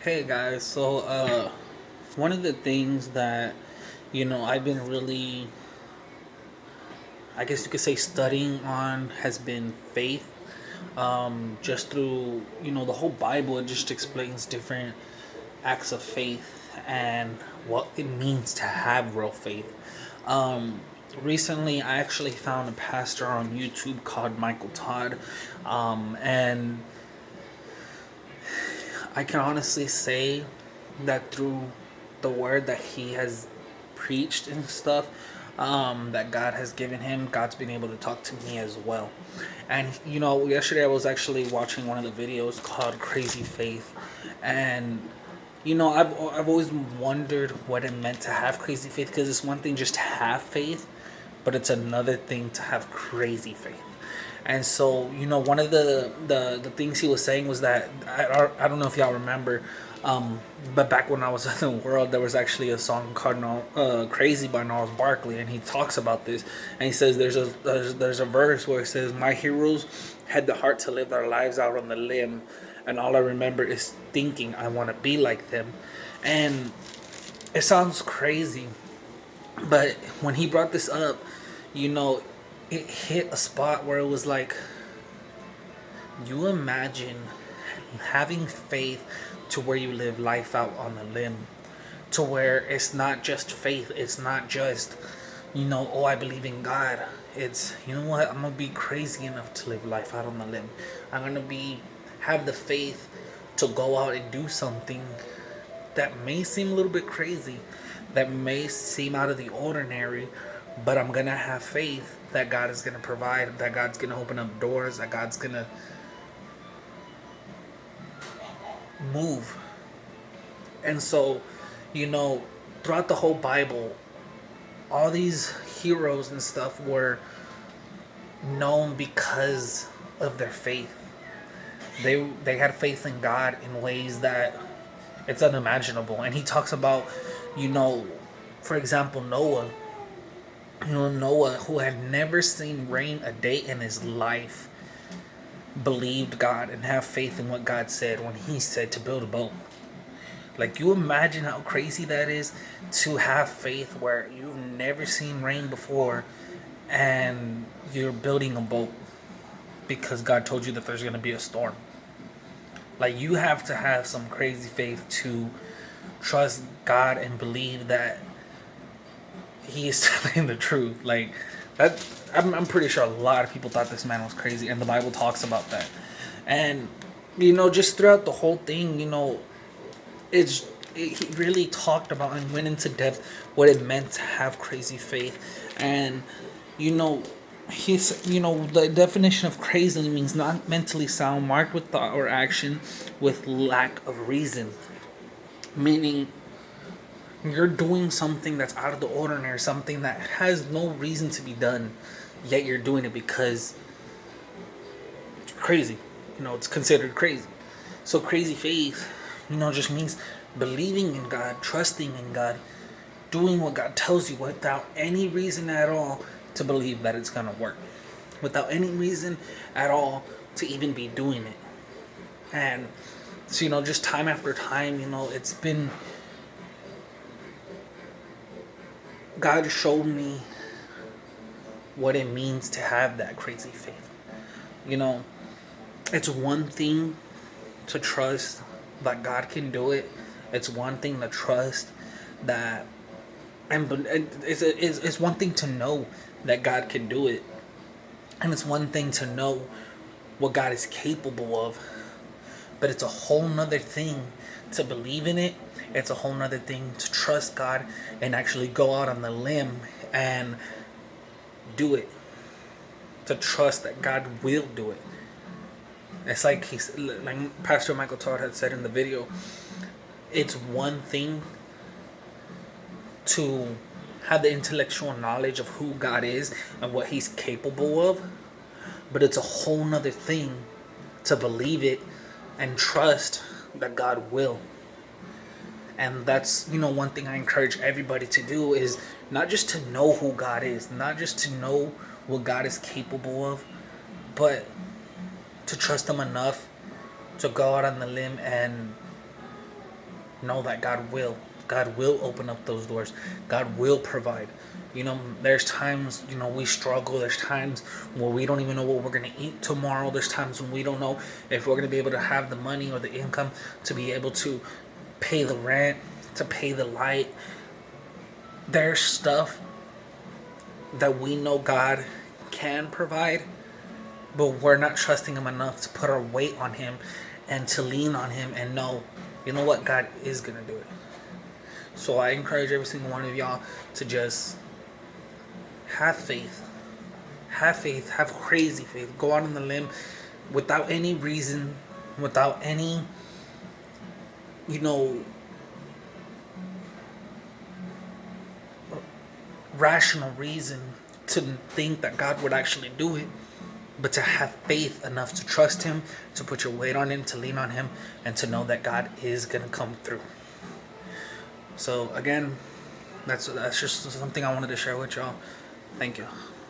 Hey guys, one of the things that I've been really, I guess you could say, studying on has been faith. Just through the whole Bible, it just explains different acts of faith and what it means to have real faith. Um, Recently, I actually found a pastor on YouTube called Michael Todd, and I can honestly say that through the word that he has preached and stuff, that God has given him, God's been able to talk to me as well. And yesterday I was actually watching one of the videos called Crazy Faith, and I've always wondered what it meant to have crazy faith, because it's one thing just to have faith, but it's another thing to have crazy faith. And so, one of the things he was saying was that I don't know if y'all remember, but back when I was in the world, there was actually a song called "Crazy" by Gnarls Barkley, and he talks about this. And he says there's a verse where it says, "My heroes had the heart to live their lives out on the limb, and all I remember is thinking I want to be like them." And it sounds crazy, but when he brought this up, you know, it hit a spot where it was like, you imagine having faith to where you live life out on a limb, to where it's not just faith, it's not just, oh, I believe in God. It's, you know what, I'm gonna be crazy enough to live life out on the limb. I'm gonna have the faith to go out and do something that may seem a little bit crazy, that may seem out of the ordinary, but I'm gonna have faith that God is gonna provide, that God's gonna open up doors, that God's gonna move. And so, you know, throughout the whole Bible, all these heroes and stuff were known because of their faith. They had faith in God in ways that it's unimaginable. And he talks about, you know, for example, Noah. Noah, who had never seen rain a day in his life, believed God and have faith in what God said when he said to build a boat. Like, you imagine how crazy that is, to have faith where you've never seen rain before and you're building a boat because God told you that there's going to be a storm. Like, you have to have some crazy faith to trust God and believe that he is telling the truth. Like, that, I'm pretty sure a lot of people thought this man was crazy, and the Bible talks about that. And just throughout the whole thing, he really talked about and went into depth what it meant to have crazy faith. And you know the definition of crazy means not mentally sound, marked with thought or action with lack of reason, meaning you're doing something that's out of the ordinary, something that has no reason to be done, yet you're doing it because it's crazy. It's considered crazy. So crazy faith, just means believing in God, trusting in God, doing what God tells you without any reason at all to believe that it's gonna work, without any reason at all to even be doing it. And so, just time after time, it's been, God showed me what it means to have that crazy faith. It's one thing to trust that God can do it. It's one thing to trust that, and it's one thing to know that God can do it, and it's one thing to know what God is capable of. But it's a whole nother thing to believe in it. It's a whole nother thing to trust God and actually go out on the limb and do it. To trust that God will do it. It's like Pastor Michael Todd had said in the video. It's one thing to have the intellectual knowledge of who God is and what He's capable of, but it's a whole nother thing to believe it and trust that God will. And that's, one thing I encourage everybody to do is not just to know who God is, not just to know what God is capable of, but to trust Him enough to go out on the limb and know that God will. God will open up those doors. God will provide. There's times, we struggle. There's times where we don't even know what we're going to eat tomorrow. There's times when we don't know if we're going to be able to have the money or the income to be able to pay the rent, to pay the light. There's stuff that we know God can provide, but we're not trusting Him enough to put our weight on Him and to lean on Him and know, what, God is going to do it. So I encourage every single one of y'all to just have faith. Have faith. Have crazy faith. Go out on the limb without any reason, without any, you know, rational reason to think that God would actually do it, but to have faith enough to trust Him, to put your weight on Him, to lean on Him, and to know that God is going to come through. So again, that's just something I wanted to share with y'all. Thank you.